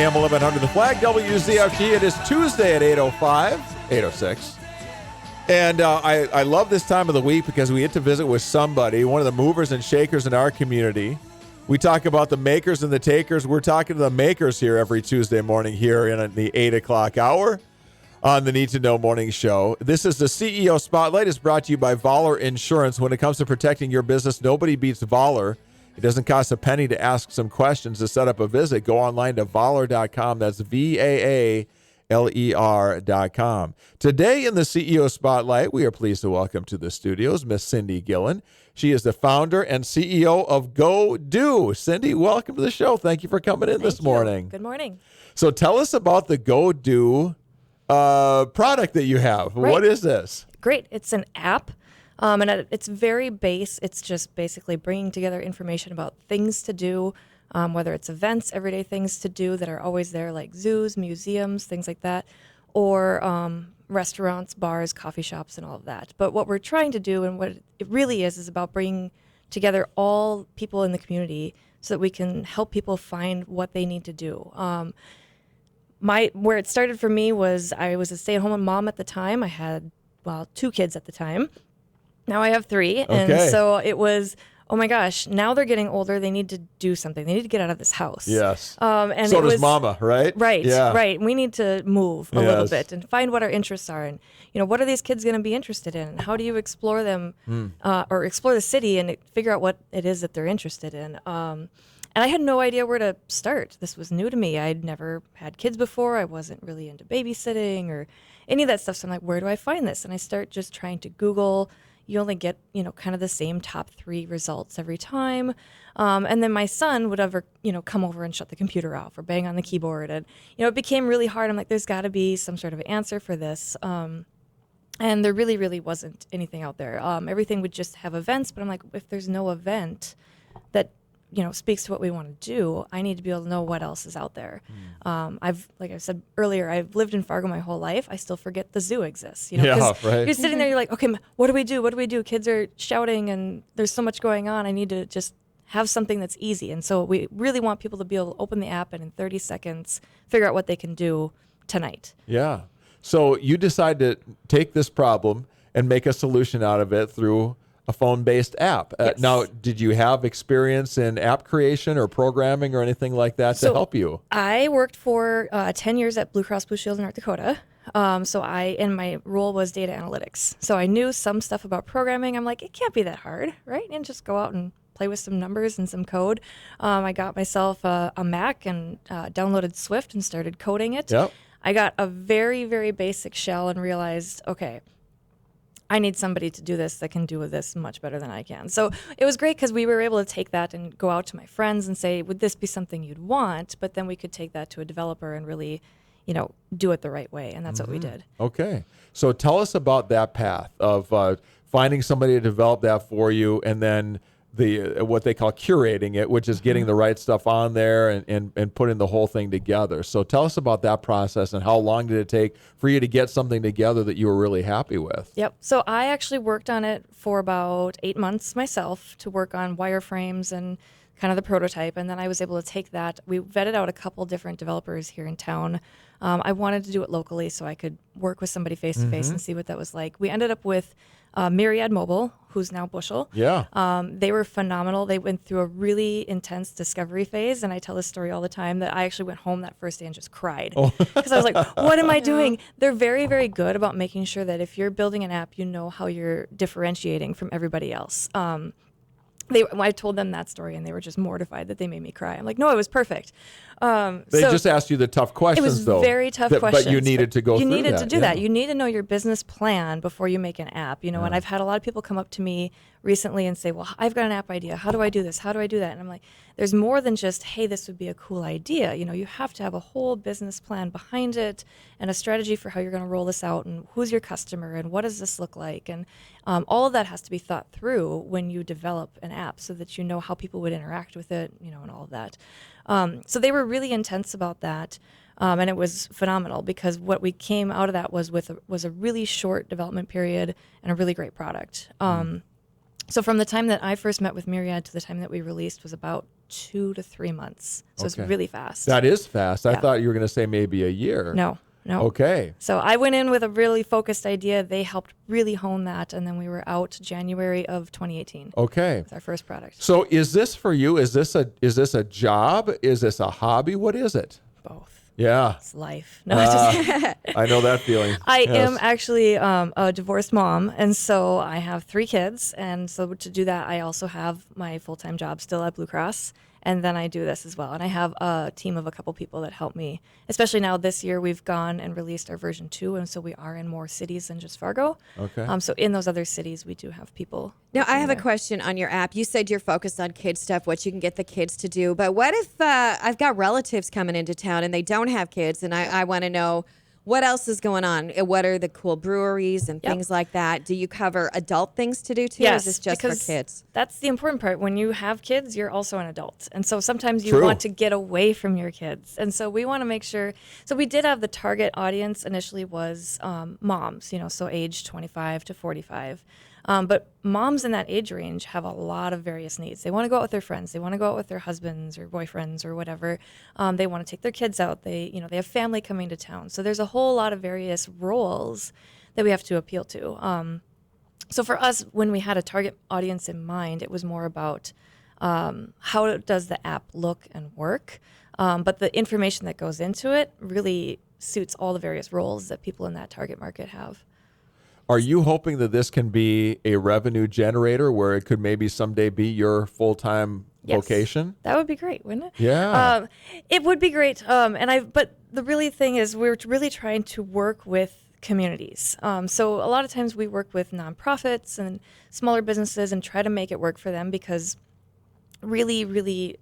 AM 1100 The Flag, WZFG. It is Tuesday at 8:05, 8:06. And I love this time of the week because we get to visit with somebody, one of the movers and shakers in our community. We talk about the makers and the takers. We're talking to the makers here every Tuesday morning here in the 8 o'clock hour on the Need to Know Morning Show. This is the CEO Spotlight. It's brought to you by Vaaler Insurance. When it comes to protecting your business, nobody beats Vaaler. It doesn't cost a penny to ask some questions to set up a visit. Go online to Vaaler.com. That's VAALER.com. Today in the CEO Spotlight, we are pleased to welcome to the studios Miss Cindy Gillund. She is the founder and CEO of GoDo. Cindy, welcome to the show. Thank you for coming in this morning. Good morning. So tell us about the GoDo product that you have. Right. What is this? Great. It's an app, and it's very base. It's just basically bringing together information about things to do, whether it's events, everyday things to do that are always there, like zoos, museums, things like that, or restaurants, bars, coffee shops, and all of that. But what we're trying to do, and what it really is about bringing together all people in the community so that we can help people find what they need to do. Where it started for me was I was a stay-at-home mom at the time. I had, 2 kids at the time. Now I have 3. Okay. And so it was, oh my gosh, now they're getting older. They need to do something. They need to get out of this house. Yes. And so it does was, Mama, right? Right, Yeah. right. We need to move a little Yes. bit and find what our interests are. And, what are these kids going to be interested in? And how do you explore them or explore the city and figure out what it is that they're interested in? And I had no idea where to start. This was new to me. I'd never had kids before. I wasn't really into babysitting or any of that stuff. So I'm like, where do I find this? And I start just trying to Google. You only get, kind of the same top 3 results every time. And then my son would ever, come over and shut the computer off or bang on the keyboard. And, it became really hard. I'm like, there's got to be some sort of answer for this. And there really, really wasn't anything out there. Everything would just have events. But I'm like, if there's no event that speaks to what we want to do, I need to be able to know what else is out there. Like I said earlier, I've lived in Fargo my whole life. I still forget the zoo exists. Yeah, right. You're sitting there, you're like, okay, what do we do? What do we do? Kids are shouting and there's so much going on. I need to just have something that's easy. And so we really want people to be able to open the app and in 30 seconds figure out what they can do tonight. Yeah. So you decide to take this problem and make a solution out of it through a phone-based app. Yes. Now, did you have experience in app creation or programming or anything like that to help you? I worked for 10 years at Blue Cross Blue Shield in North Dakota. And my role was data analytics. So I knew some stuff about programming. I'm like, it can't be that hard, right? And just go out and play with some numbers and some code. I got myself a Mac and downloaded Swift and started coding it. Yep. I got a very, very basic shell and realized, okay, I need somebody to do this that can do this much better than I can. So it was great because we were able to take that and go out to my friends and say, would this be something you'd want? But then we could take that to a developer and really, do it the right way. And that's what we did. Okay. So tell us about that path of finding somebody to develop that for you and then what they call curating it, which is getting the right stuff on there and putting the whole thing together. So tell us about that process and how long did it take for you to get something together that you were really happy with? Yep. So I actually worked on it for about 8 months myself to work on wireframes and kind of the prototype. And then I was able to take that. We vetted out a couple different developers here in town. I wanted to do it locally so I could work with somebody face to face and see what that was like. We ended up with Myriad Mobile, who's now Bushel. Yeah. They were phenomenal. They went through a really intense discovery phase, and I tell this story all the time that I actually went home that first day and just cried because I was like, what am I doing? They're very, very good about making sure that if you're building an app, you know how you're differentiating from everybody else. I told them that story, and they were just mortified that they made me cry. I'm like, no, it was perfect. They just asked you the tough questions, it was though. Very tough questions. But you needed to go through that. You needed to do that. You need to know your business plan before you make an app. And I've had a lot of people come up to me recently and say, well, I've got an app idea. How do I do this? How do I do that? And I'm like, there's more than just, hey, this would be a cool idea. You have to have a whole business plan behind it and a strategy for how you're going to roll this out and who's your customer and what does this look like. And all of that has to be thought through when you develop an app so that you know how people would interact with it, and all of that. So they were really intense about that. And it was phenomenal because what we came out of that was a really short development period and a really great product. So from the time that I first met with Myriad to the time that we released was about 2 to 3 months. So it's Okay. really fast. That is fast. I Yeah. thought you were going to say maybe a year. No. Okay. So I went in with a really focused idea. They helped really hone that. And then we were out January of 2018 Okay. with our first product. So is this for you? Is this a job? Is this a hobby? What is it? Both. Yeah. It's life. No, just I know that feeling. I Yes. am actually a divorced mom, and so I have 3 kids. And so to do that, I also have my full-time job still at Blue Cross, and then I do this as well. And I have a team of a couple people that help me, especially now this year we've gone and released our version 2, and so we are in more cities than just Fargo. Okay. So in those other cities, we do have people. Now, I working have a there. question on your app. You said you're focused on kids stuff, what you can get the kids to do. But what if I've got relatives coming into town and they don't have kids, and I want to know what else is going on? What are the cool breweries and Yep. things like that? Do you cover adult things to do too? Yes, or is this just for because kids? That's the important part. When you have kids, you're also an adult. And so sometimes you True. want to get away from your kids. And so we want to make sure. So we did have the target audience initially was moms, so age 25 to 45. But moms in that age range have a lot of various needs. They want to go out with their friends. They want to go out with their husbands or boyfriends or whatever. They want to take their kids out. They have family coming to town. So there's a whole lot of various roles that we have to appeal to. So for us, when we had a target audience in mind, it was more about how does the app look and work. But the information that goes into it really suits all the various roles that people in that target market have. Are you hoping that this can be a revenue generator where it could maybe someday be your full-time Yes. vocation? That would be great, wouldn't it? Yeah. It would be great. But the really thing is we're really trying to work with communities. So a lot of times we work with nonprofits and smaller businesses and try to make it work for them because really, really,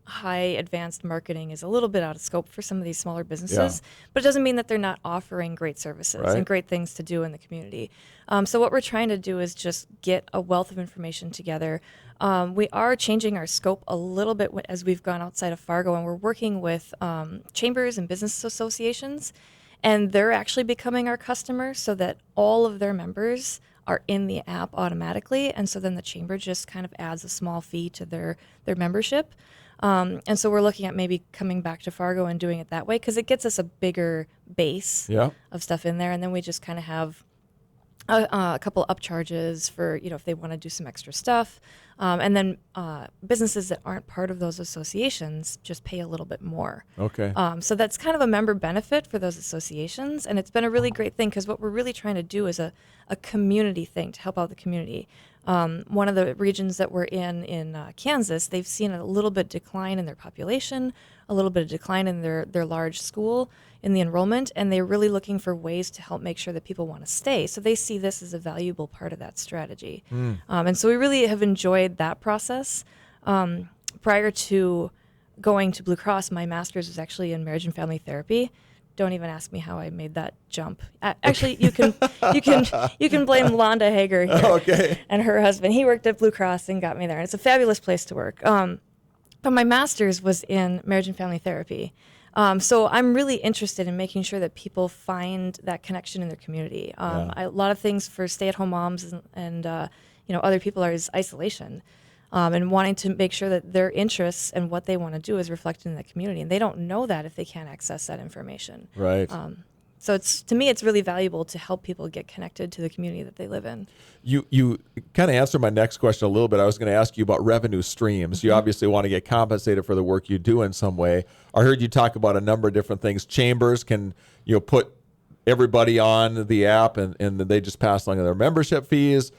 high advanced marketing is a little bit out of scope for some of these smaller businesses, but it doesn't mean that they're not offering great services Right. and great things to do in the community. So what we're trying to do is just get a wealth of information together. We are changing our scope a little bit as we've gone outside of Fargo, and we're working with chambers and business associations, and they're actually becoming our customers so that all of their members are in the app automatically, and so then the chamber just kind of adds a small fee to their membership. And so we're looking at maybe coming back to Fargo and doing it that way because it gets us a bigger base Yeah. of stuff in there, and then we just kind of have a couple upcharges for if they want to do some extra stuff, and then businesses that aren't part of those associations just pay a little bit more. Okay. So that's kind of a member benefit for those associations, and it's been a really great thing because what we're really trying to do is a community thing to help out the community. One of the regions that we're in Kansas, they've seen a little bit decline in their population, a little bit of decline in their large school in the enrollment, and they're really looking for ways to help make sure that people want to stay. So they see this as a valuable part of that strategy. And so we really have enjoyed that process. Prior to going to Blue Cross, my master's was actually in marriage and family therapy. Don't even ask me how I made that jump. Actually, you can blame Londa Hager here Okay. and her husband. He worked at Blue Cross and got me there. And it's a fabulous place to work. But my master's was in marriage and family therapy. So I'm really interested in making sure that people find that connection in their community. A lot of things for stay-at-home moms and other people is isolation. And wanting to make sure that their interests and what they want to do is reflected in the community. And they don't know that if they can't access that information. Right. So to me, it's really valuable to help people get connected to the community that they live in. You kind of answered my next question a little bit. I was going to ask you about revenue streams. You obviously want to get compensated for the work you do in some way. I heard you talk about a number of different things. Chambers can put everybody on the app and they just pass along their membership fees.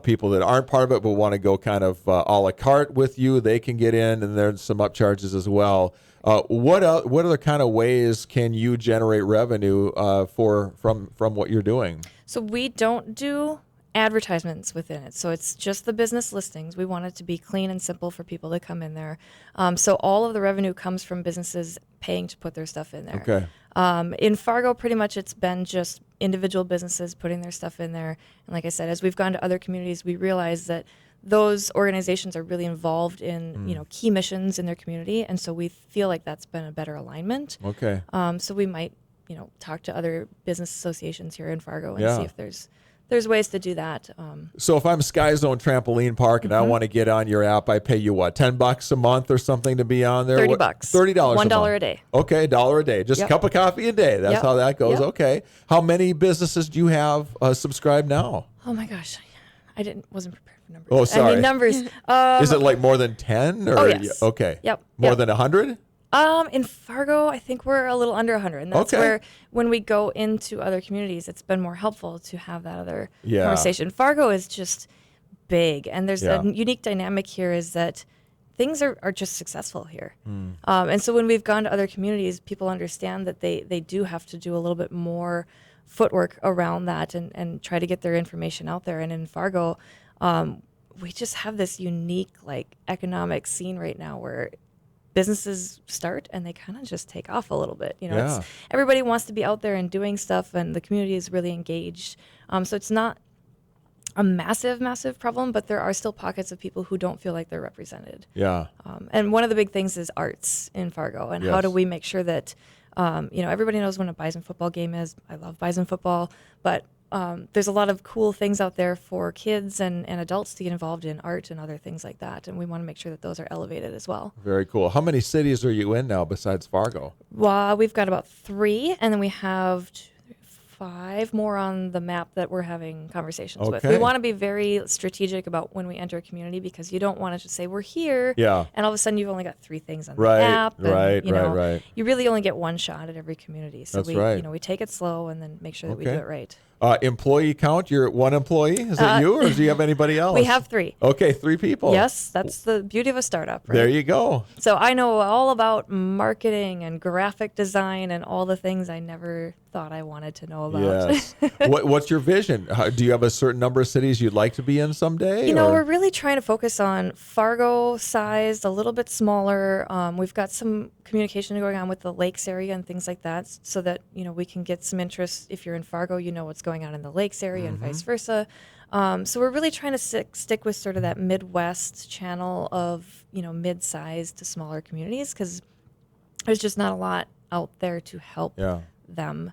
People that aren't part of it but want to go kind of a la carte with you, they can get in, and there's some upcharges as well. What other kind of ways can you generate revenue from what you're doing? So we don't do advertisements within it. So it's just the business listings. We want it to be clean and simple for people to come in there. So all of the revenue comes from businesses paying to put their stuff in there. Okay. In Fargo, pretty much it's been just individual businesses putting their stuff in there. And like I said, as we've gone to other communities, we realize that those organizations are really involved in key missions in their community, and so we feel like that's been a better alignment. Okay. So we might talk to other business associations here in Fargo and see if there's there's ways to do that. So if I'm Sky Zone Trampoline Park and I want to get on your app, I pay you what, $10 a month or something to be on there? $30. $30 $1 a day. Okay, $1 a day. Just a Yep. cup of coffee a day. That's Yep. how that goes. Yep. Okay. How many businesses do you have subscribed now? Oh my gosh, wasn't prepared for numbers. Oh, sorry. I mean numbers. Is it like more than 10? Or, Oh, yes. Okay. Yep. More Yep. than 100? In Fargo, I think we're a little under 100, and that's Okay. where when we go into other communities, it's been more helpful to have that other Yeah. conversation. Fargo is just big, and there's Yeah. a unique dynamic here is that things are just successful here. Hmm. And so when we've gone to other communities, people understand that they do have to do a little bit more footwork around that and try to get their information out there. And in Fargo, we just have this unique like economic scene right now where businesses start and they kind of just take off a little bit. Yeah. Everybody wants to be out there and doing stuff, and the community is really engaged. So it's not a massive problem, but there are still pockets of people who don't feel like they're represented. Yeah. And one of the big things is arts in Fargo, and how Yes. do we make sure that everybody knows when a Bison football game is. I love Bison football, but there's a lot of cool things out there for kids and adults to get involved in, art and other things like that, and we want to make sure that those are elevated as well. Very cool. How many cities are you in now besides Fargo? Well, we've got about 3, and then we have 5 more on the map that we're having conversations with. Okay. We want to be very strategic about when we enter a community, because you don't want to just say we're here, Yeah. and all of a sudden you've only got 3 things on Right, the app. And, right. You really only get one shot at every community, so That's we right. we take it slow and then make sure that we Okay. do it right. Employee count, you're one employee? Is it you, or do you have anybody else? We have 3. Okay, 3 people. Yes, that's the beauty of a startup, right? There you go. So I know all about marketing and graphic design and all the things I never thought I wanted to know about. Yes. What's your vision? Do you have a certain number of cities you'd like to be in someday? We're or- really trying to focus on Fargo sized, a little bit smaller. We've got some communication going on with the lakes area and things like that, so that, we can get some interest. If you're in Fargo, you know what's going on in the lakes area and vice versa. So we're really trying to stick with sort of that Midwest channel of, mid-sized to smaller communities, because there's just not a lot out there to help Yeah. them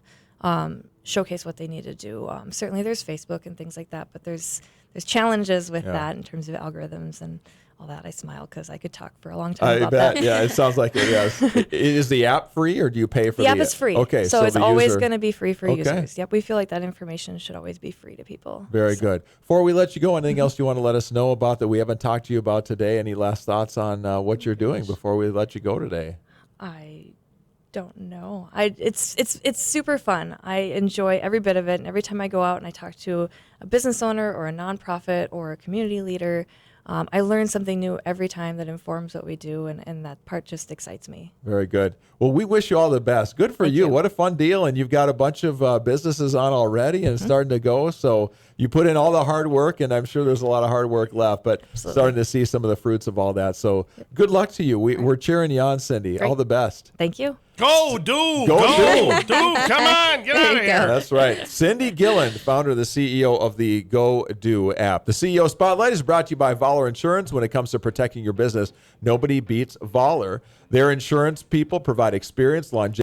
showcase what they need to do. Certainly there's Facebook and things like that, but there's challenges with Yeah. that in terms of algorithms and all that. I smile because I could talk for a long time I about bet. that. Yeah, it sounds like it is. Is the app free, or do you pay for The app is free. Okay, so it's the always user- going to be free for Okay. users. Yep, we feel like that information should always be free to people. Very So- good. Before we let you go, anything else you want to let us know about that we haven't talked to you about today? Any last thoughts on what you're doing before we let you go today? I don't know. It's super fun. I enjoy every bit of it, and every time I go out and I talk to a business owner or a nonprofit or a community leader, I learn something new every time that informs what we do, and that part just excites me. Very good. Well, we wish you all the best. Good for Thank you. you. What a fun deal. And you've got a bunch of businesses on already and starting to go. So you put in all the hard work, and I'm sure there's a lot of hard work left, but Absolutely. starting to see some of the fruits of all that. So good luck to you. We're cheering you on, Cindy. Great. All the best. Thank you. Go, do. Go, Do. Come on. Get out of you go. here. That's right. Cindy Gillund, founder and the CEO of the GoDo app. The CEO Spotlight is brought to you by Vaaler Insurance. When it comes to protecting your business, nobody beats Vaaler. Their insurance people provide experience, longevity,